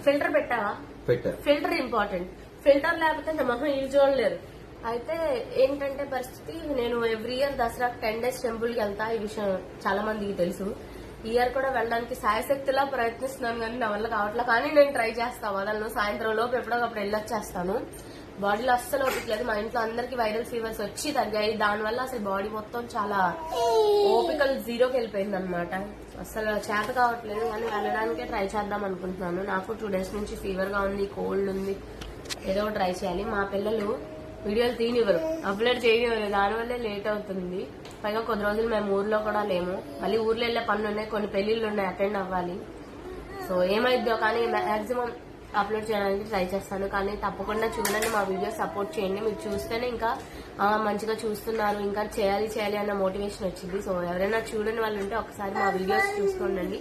Filter పెట్టావా? Filter important. Filter లేకపోతే నా మొహం ఇది చూడలేరు. అయితే ఏంటంటే పరిస్థితి, నేను ఎవ్రీ ఇయర్ దసరాకి 10 days టెంపుల్ కి వెళ్తా. ఈ విషయం చాలా మందికి తెలుసు. ఈ ఇయర్ కూడా వెళ్ళడానికి సాయశక్తిలా ప్రయత్నిస్తున్నాను, కానీ నా వల్ల కావట్లేదు. కానీ నేను ట్రై చేస్తా, వదలను. సాయంత్రం లోపు ఎప్పుడోకప్పుడు వెళ్ళొచ్చేస్తాను. బాడీలో అస్సలు ఓపికలేదు. మా ఇంట్లో అందరికి వైరల్ ఫీవర్స్ వచ్చి తగ్గాయి. దానివల్ల అసలు బాడీ మొత్తం చాలా ఓపికలు జీరోకి వెళ్ళిపోయింది అనమాట. అసలు చేత కావట్లేదు, కానీ వెళ్ళడానికే ట్రై చేద్దాం అనుకుంటున్నాను. నాకు 2 days నుంచి ఫీవర్ గా ఉంది, కోల్డ్ ఉంది. ఏదో ట్రై చేయాలి. మా పిల్లలు వీడియోలు తీనివ్వరు, అప్లోడ్ చేయనివ్వరు. దానివల్లే లేట్ అవుతుంది. పైగా కొద్ది రోజులు మేము ఊర్లో కూడా లేము. మళ్ళీ ఊర్లో వెళ్లే పనులు ఉన్నాయి, కొన్ని పెళ్లిళ్ళు ఉన్నాయి, అటెండ్ అవ్వాలి. సో ఏమైద్దో కానీ మాక్సిమం అప్లోడ్ చేయడానికి ట్రై చేస్తాను. కానీ తప్పకుండా చూడండి, మా వీడియోస్ సపోర్ట్ చేయండి. మీరు చూస్తేనే ఇంకా మంచిగా చూస్తున్నారు, ఇంకా చేయాలి అన్న మోటివేషన్ వచ్చింది. సో ఎవరైనా చూడని వాళ్ళు ఉంటే ఒకసారి మా వీడియోస్ చూసుకోండి.